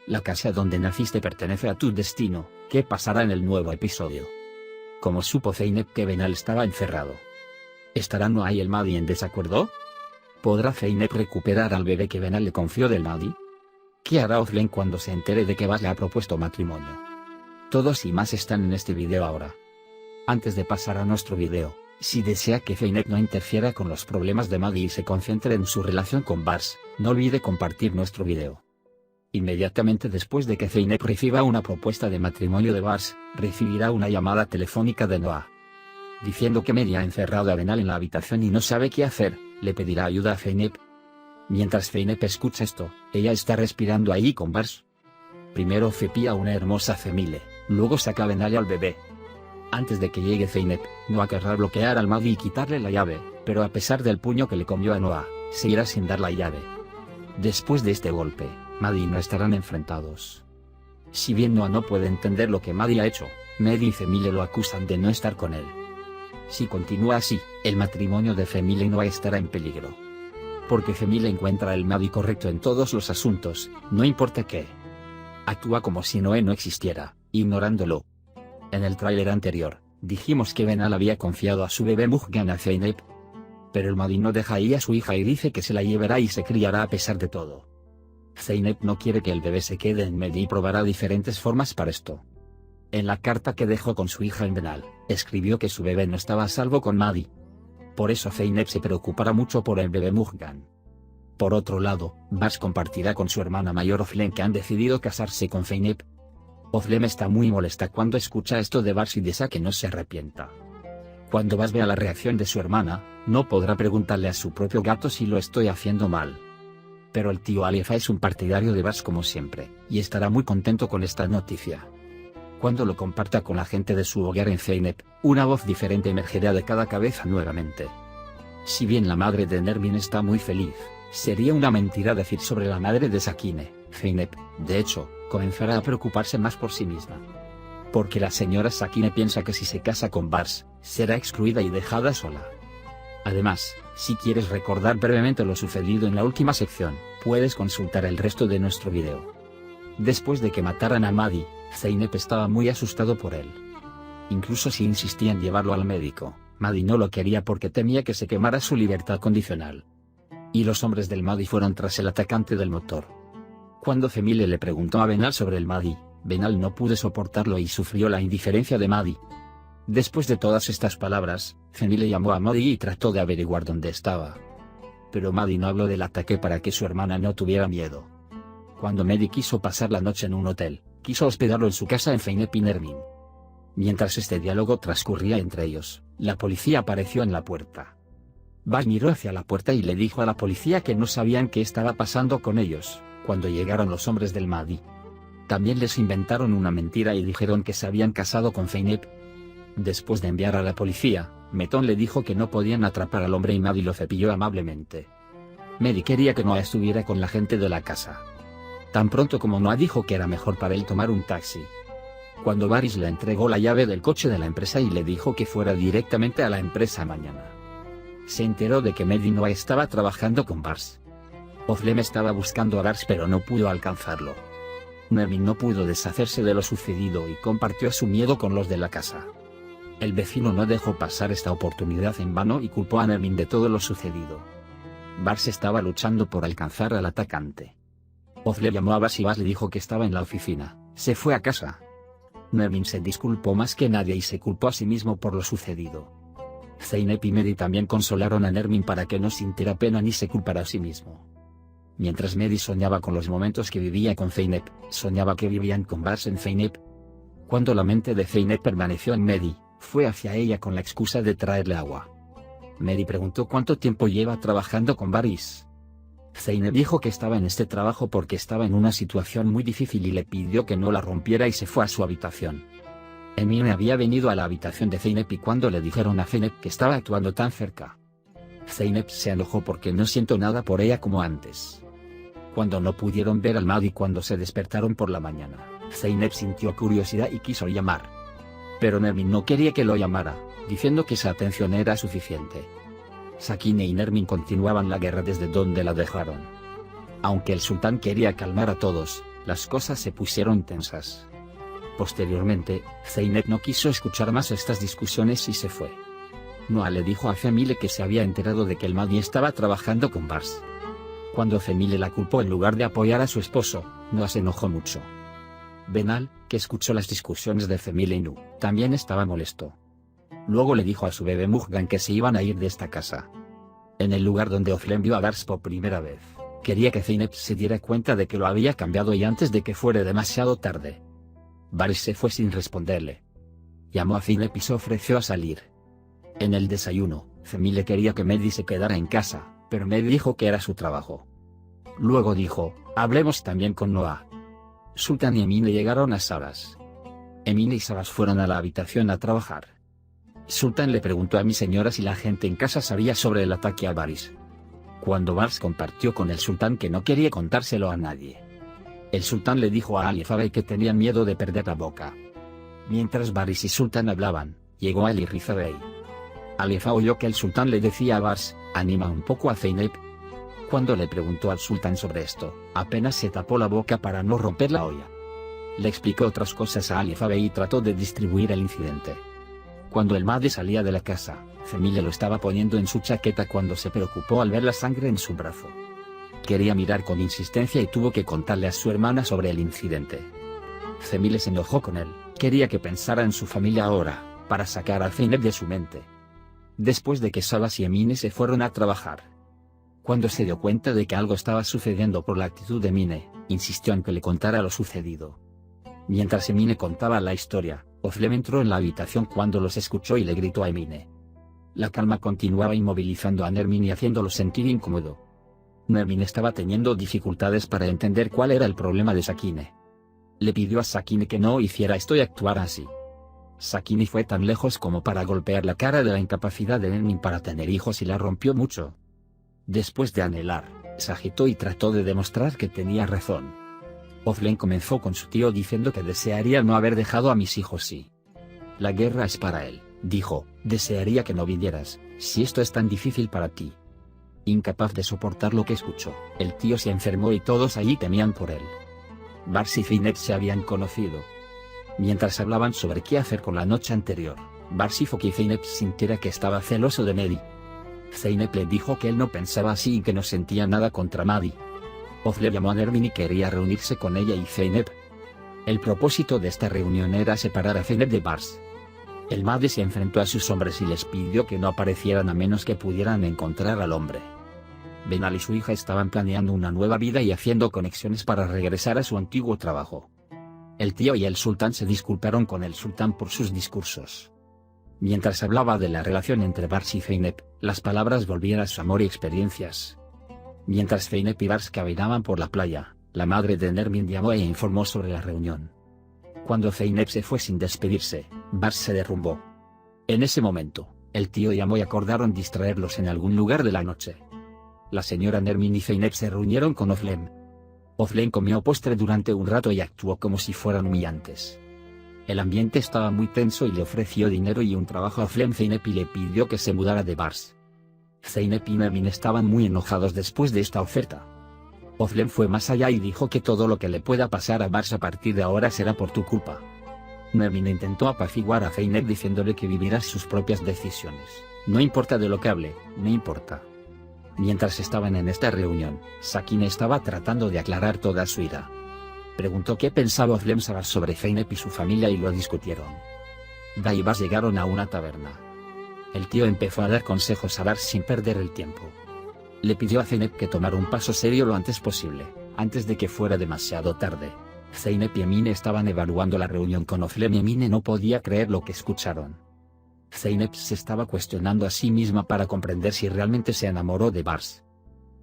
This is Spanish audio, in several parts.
La casa donde naciste pertenece a tu destino. ¿Qué pasará en el nuevo episodio? ¿Cómo supo Zeynep que Benal estaba encerrado? ¿Estará Noah y el Mahdi en desacuerdo? ¿Podrá Zeynep recuperar al bebé que Benal le confió del Mahdi? ¿Qué hará Özlem cuando se entere de que Bas le ha propuesto matrimonio? Todos y más están en este video ahora. Antes de pasar a nuestro video, si desea que Zeynep no interfiera con los problemas de Mahdi y se concentre en su relación con Bas, no olvide compartir nuestro video. Inmediatamente después de que Zeynep reciba una propuesta de matrimonio de Bas, recibirá una llamada telefónica de Noah. Diciendo que Mehdi ha encerrado a Benal en la habitación y no sabe qué hacer, le pedirá ayuda a Zeynep. Mientras Zeynep escucha esto, ella está respirando ahí con Bas. Primero cepilla a una hermosa Cemile, luego saca a Benal y al bebé. Antes de que llegue Zeynep, Noah querrá bloquear al Mahdi y quitarle la llave, pero a pesar del puño que le comió a Noah, seguirá sin dar la llave. Después de este golpe, Mahdi y Noah estarán enfrentados. Si bien Noah no puede entender lo que Mahdi ha hecho, Mehdi y Cemile lo acusan de no estar con él. Si continúa así, el matrimonio de Cemile y Noah estará en peligro. Porque Cemile encuentra el Mahdi correcto en todos los asuntos, no importa qué. Actúa como si Noé no existiera, ignorándolo. En el tráiler anterior, dijimos que Benal había confiado a su bebé Mujgan a Zeynep. Pero el Mahdi no deja ahí a su hija y dice que se la llevará y se criará a pesar de todo. Zeynep no quiere que el bebé se quede en Mehdi y probará diferentes formas para esto. En la carta que dejó con su hija en Benal, escribió que su bebé no estaba a salvo con Mahdi. Por eso Zeynep se preocupará mucho por el bebé Mujgan. Por otro lado, Bas compartirá con su hermana mayor Özlem que han decidido casarse con Zeynep. Özlem está muy molesta cuando escucha esto de Bas y desea que no se arrepienta. Cuando Bas vea la reacción de su hermana, no podrá preguntarle a su propio gato si lo estoy haciendo mal. Pero el tío Alifa es un partidario de Bas como siempre, y estará muy contento con esta noticia. Cuando lo comparta con la gente de su hogar en Zeynep, una voz diferente emergerá de cada cabeza nuevamente. Si bien la madre de Nermin está muy feliz, sería una mentira decir sobre la madre de Sakine. Zeynep, de hecho, comenzará a preocuparse más por sí misma. Porque la señora Sakine piensa que si se casa con Bas, será excluida y dejada sola. Además, si quieres recordar brevemente lo sucedido en la última sección, puedes consultar el resto de nuestro video. Después de que mataran a Mahdi, Zeynep estaba muy asustado por él. Incluso si insistía en llevarlo al médico, Mahdi no lo quería porque temía que se quemara su libertad condicional. Y los hombres del Mahdi fueron tras el atacante del motor. Cuando Cemile le preguntó a Benal sobre el Mahdi, Benal no pudo soportarlo y sufrió la indiferencia de Mahdi. Después de todas estas palabras, Cemile llamó a Mahdi y trató de averiguar dónde estaba. Pero Mahdi no habló del ataque para que su hermana no tuviera miedo. Cuando Mehdi quiso pasar la noche en un hotel, quiso hospedarlo en su casa en Zeynep y Nermin. Mientras este diálogo transcurría entre ellos, la policía apareció en la puerta. Bas miró hacia la puerta y le dijo a la policía que no sabían qué estaba pasando con ellos, cuando llegaron los hombres del Mahdi. También les inventaron una mentira y dijeron que se habían casado con Zeynep. Después de enviar a la policía, Meton le dijo que no podían atrapar al hombre y Mahdi lo cepilló amablemente. Mehdi quería que Noah estuviera con la gente de la casa. Tan pronto como Noah dijo que era mejor para él tomar un taxi. Cuando Baris le entregó la llave del coche de la empresa y le dijo que fuera directamente a la empresa mañana. Se enteró de que Mehdi no estaba trabajando con Bas. Özlem estaba buscando a Bas pero no pudo alcanzarlo. Nermin no pudo deshacerse de lo sucedido y compartió su miedo con los de la casa. El vecino no dejó pasar esta oportunidad en vano y culpó a Nermin de todo lo sucedido. Bas estaba luchando por alcanzar al atacante. Özlem llamó a Bas y Bas le dijo que estaba en la oficina, se fue a casa. Nermin se disculpó más que nadie y se culpó a sí mismo por lo sucedido. Zeynep y Mehdi también consolaron a Nermin para que no sintiera pena ni se culpara a sí mismo. Mientras Mehdi soñaba con los momentos que vivía con Zeynep, soñaba que vivían con Bas en Zeynep. Cuando la mente de Zeynep permaneció en Mehdi, fue hacia ella con la excusa de traerle agua. Mehdi preguntó cuánto tiempo lleva trabajando con Baris. Zeynep dijo que estaba en este trabajo porque estaba en una situación muy difícil y le pidió que no la rompiera y se fue a su habitación. Emine había venido a la habitación de Zeynep y cuando le dijeron a Zeynep que estaba actuando tan cerca, Zeynep se enojó porque no siento nada por ella como antes. Cuando no pudieron ver al Mahdi cuando se despertaron por la mañana, Zeynep sintió curiosidad y quiso llamar. Pero Nermin no quería que lo llamara, diciendo que esa atención era suficiente. Sakine y Nermin continuaban la guerra desde donde la dejaron. Aunque el sultán quería calmar a todos, Las cosas se pusieron tensas. Posteriormente, Zeynep no quiso escuchar más estas discusiones y se fue. Noah le dijo a Femile que se había enterado de que el Mahdi estaba trabajando con Bars. Cuando Femile la culpó en lugar de apoyar a su esposo, Noah se enojó mucho. Benal, que escuchó las discusiones de Femile y Nu, también estaba molesto. Luego le dijo a su bebé Mujgan que se iban a ir de esta casa. En el lugar donde Oflem vio a Bars por primera vez, quería que Zeynep se diera cuenta de que lo había cambiado y antes de que fuera demasiado tarde. Bars se fue sin responderle. Llamó a Zeynep y se ofreció a salir. En el desayuno, Femile quería que Mehdi se quedara en casa, pero Mehdi dijo que era su trabajo. Luego dijo, hablemos también con Noah. Sultan y Emine llegaron a Sabas. Emine y Sabas fueron a la habitación a trabajar. Sultan le preguntó a mi señora si la gente en casa sabía sobre el ataque a Baris. Cuando Bars compartió con el sultán que no quería contárselo a nadie. El sultán le dijo a Ali Fabey que tenían miedo de perder la boca. Mientras Baris y Sultán hablaban, llegó Ali Rifabey. Alifa oyó que el sultán le decía a Bars, anima un poco a Zeynep. Cuando le preguntó al sultán sobre esto, apenas se tapó la boca para no romper la olla. Le explicó otras cosas a Alifa Bey y trató de distribuir el incidente. Cuando el Mahdi salía de la casa, Femile lo estaba poniendo en su chaqueta cuando se preocupó al ver la sangre en su brazo. Quería mirar con insistencia y tuvo que contarle a su hermana sobre el incidente. Femile se enojó con él, quería que pensara en su familia ahora, para sacar a Zeynep de su mente. Después de que Sabas y Emine se fueron a trabajar. Cuando se dio cuenta de que algo estaba sucediendo por la actitud de Emine, insistió en que le contara lo sucedido. Mientras Emine contaba la historia, Oflem entró en la habitación cuando los escuchó y le gritó a Emine. La calma continuaba inmovilizando a Nermin y haciéndolo sentir incómodo. Nermin estaba teniendo dificultades para entender cuál era el problema de Sakine. Le pidió a Sakine que no hiciera esto y actuara así. Sakine fue tan lejos como para golpear la cara de la incapacidad de Nermin para tener hijos y la rompió mucho. Después de anhelar, se agitó y trató de demostrar que tenía razón. Oflem comenzó con su tío diciendo que desearía no haber dejado a mis hijos si. La guerra es para él, dijo, desearía que no vinieras, si esto es tan difícil para ti. Incapaz de soportar lo que escuchó, el tío se enfermó y todos allí temían por él. Bars y Zeynep se habían conocido. Mientras hablaban sobre qué hacer con la noche anterior, Bars hizo que Zeynep sintiera que estaba celoso de Mehdi. Zeynep le dijo que él no pensaba así y que no sentía nada contra Mahdi. Oflem llamó a Nermin y quería reunirse con ella y Zeynep. El propósito de esta reunión era separar a Zeynep de Bars. El Mahdi se enfrentó a sus hombres y les pidió que no aparecieran a menos que pudieran encontrar al hombre. Benal y su hija estaban planeando una nueva vida y haciendo conexiones para regresar a su antiguo trabajo. El tío y el sultán se disculparon con el sultán por sus discursos. Mientras hablaba de la relación entre Bars y Zeynep, las palabras volvían a su amor y experiencias. Mientras Zeynep y Bars caminaban por la playa, la madre de Nermin llamó e informó sobre la reunión. Cuando Zeynep se fue sin despedirse, Bars se derrumbó. En ese momento, el tío llamó y acordaron distraerlos en algún lugar de la noche. La señora Nermin y Zeynep se reunieron con Oflem. Oflem comió postre durante un rato y actuó como si fueran humillantes. El ambiente estaba muy tenso y le ofreció dinero y un trabajo a Oflem Zeynep y le pidió que se mudara de Bars. Zeynep y Nermin estaban muy enojados después de esta oferta. Oflem fue más allá y dijo que todo lo que le pueda pasar a Bars a partir de ahora será por tu culpa. Nermin intentó apaciguar a Zeynep diciéndole que vivirá sus propias decisiones. No importa de lo que hable, no importa. Mientras estaban en esta reunión, Sakine estaba tratando de aclarar toda su ira. Preguntó qué pensaba Oflem Sabas sobre Zeynep y su familia y lo discutieron. Da y Bars llegaron a una taberna. El tío empezó a dar consejos a Bars sin perder el tiempo. Le pidió a Zeynep que tomara un paso serio lo antes posible, antes de que fuera demasiado tarde. Zeynep y Emine estaban evaluando la reunión con Oflem y Emine no podía creer lo que escucharon. Zeynep se estaba cuestionando a sí misma para comprender si realmente se enamoró de Bars.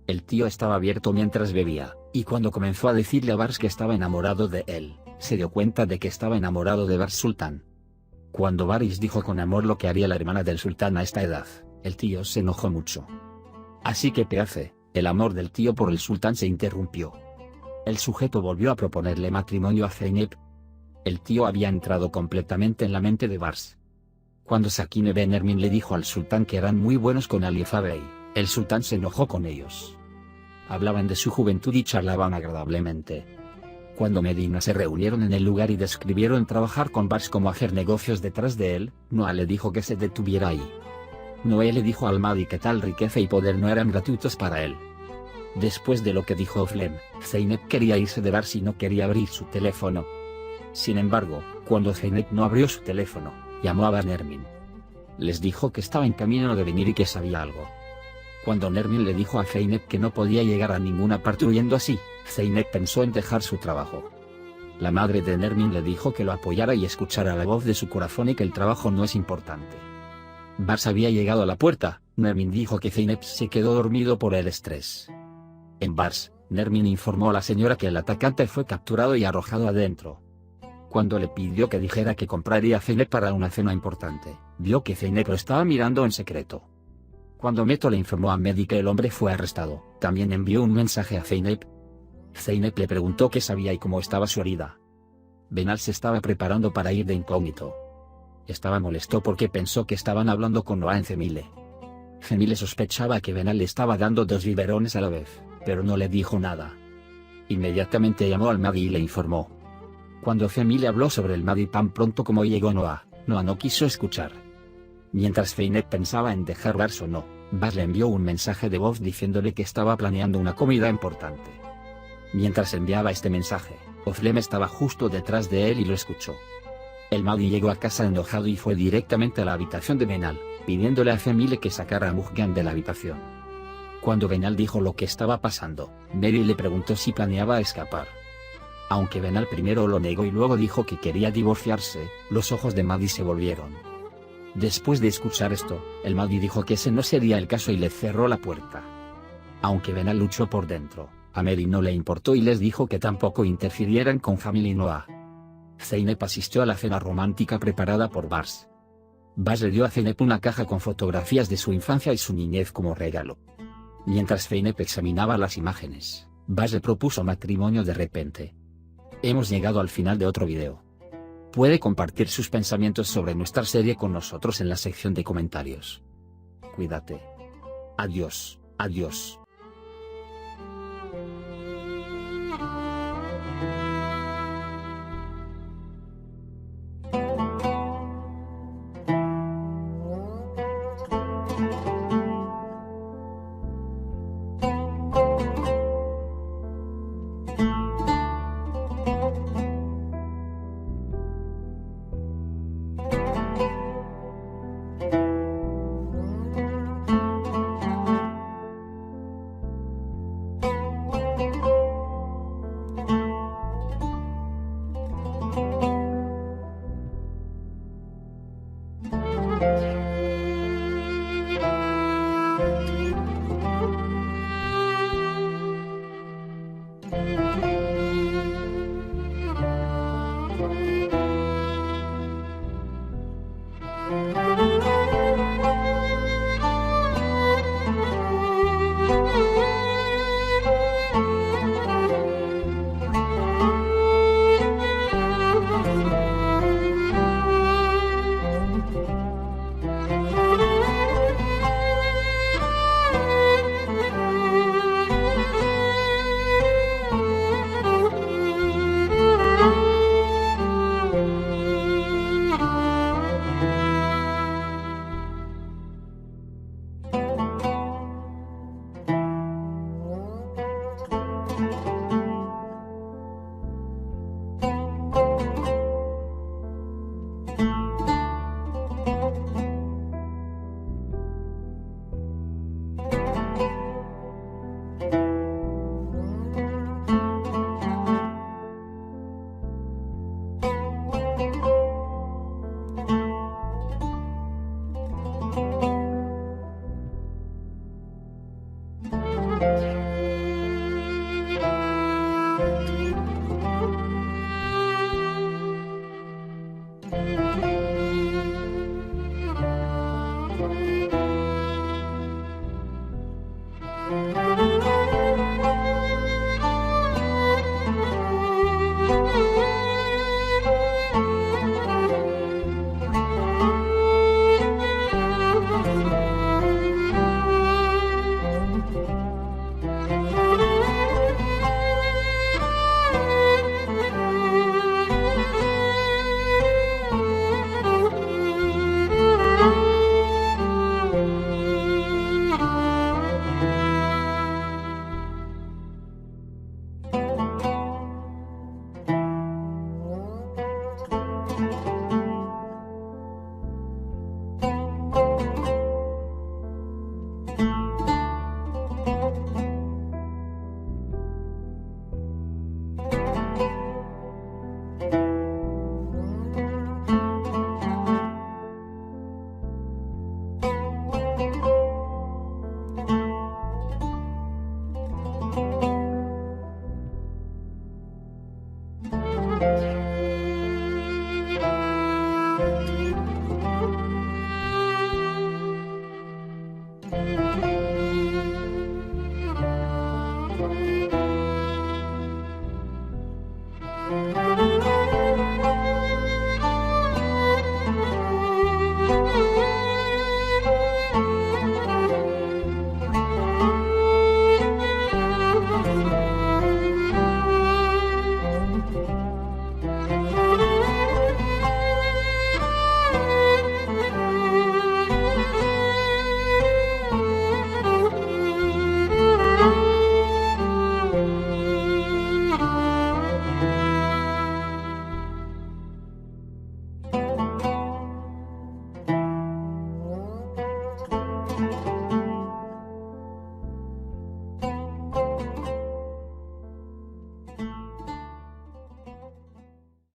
El tío estaba abierto mientras bebía, y cuando comenzó a decirle a Bars que estaba enamorado de él, se dio cuenta de que estaba enamorado de Bars Sultán. Cuando Baris dijo con amor lo que haría la hermana del sultán a esta edad, el tío se enojó mucho. Así que Peace, el amor del tío por el sultán se interrumpió. El sujeto volvió a proponerle matrimonio a Zeynep. El tío había entrado completamente en la mente de Bars. Cuando Sakine Ben Nermin le dijo al sultán que eran muy buenos con Alifa Bey, el sultán se enojó con ellos. Hablaban de su juventud y charlaban agradablemente. Cuando Medina se reunieron en el lugar y describieron trabajar con Bars como hacer negocios detrás de él, Noah le dijo que se detuviera ahí. Noé le dijo al Mahdi que tal riqueza y poder no eran gratuitos para él. Después de lo que dijo Oflem, Zeynep quería irse de Bars y no quería abrir su teléfono. Sin embargo, cuando Zeynep no abrió su teléfono, llamó a Bas Nermin. Les dijo que estaba en camino de venir y que sabía algo. Cuando Nermin le dijo a Zeynep que no podía llegar a ninguna parte huyendo así, Zeynep pensó en dejar su trabajo. La madre de Nermin le dijo que lo apoyara y escuchara la voz de su corazón y que el trabajo no es importante. Bars había llegado a la puerta. Nermin dijo que Zeynep se quedó dormido por el estrés. En Bars, Nermin informó a la señora que el atacante fue capturado y arrojado adentro. Cuando le pidió que dijera que compraría a Zeynep para una cena importante, vio que Zeynep lo estaba mirando en secreto. Cuando Meto le informó a Mehdi que el hombre fue arrestado, también envió un mensaje a Zeynep. Zeynep le preguntó qué sabía y cómo estaba su herida. Benal se estaba preparando para ir de incógnito. Estaba molesto porque pensó que estaban hablando con Noah en Cemile. Cemile sospechaba que Benal le estaba dando 2 biberones a la vez, pero no le dijo nada. Inmediatamente llamó al Mahdi y le informó. Cuando Cemile habló sobre el Mahdi tan pronto como llegó Noah, Noah no quiso escuchar. Mientras Zeynep pensaba en dejar Bars o no, Bars le envió un mensaje de voz diciéndole que estaba planeando una comida importante. Mientras enviaba este mensaje, Oflem estaba justo detrás de él y lo escuchó. El Mahdi llegó a casa enojado y fue directamente a la habitación de Benal, pidiéndole a Cemile que sacara a Mujgan de la habitación. Cuando Benal dijo lo que estaba pasando, Mary le preguntó si planeaba escapar. Aunque Benal primero lo negó y luego dijo que quería divorciarse, los ojos de Mahdi se volvieron. Después de escuchar esto, el Mahdi dijo que ese no sería el caso y le cerró la puerta. Aunque Benal luchó por dentro, a Mary no le importó y les dijo que tampoco interfirieran con Jamil y Noah. Zeynep asistió a la cena romántica preparada por Bars. Bars le dio a Zeynep una caja con fotografías de su infancia y su niñez como regalo. Mientras Zeynep examinaba las imágenes, Bars le propuso matrimonio de repente. Hemos llegado al final de otro video. Puede compartir sus pensamientos sobre nuestra serie con nosotros en la sección de comentarios. Cuídate. Adiós, adiós.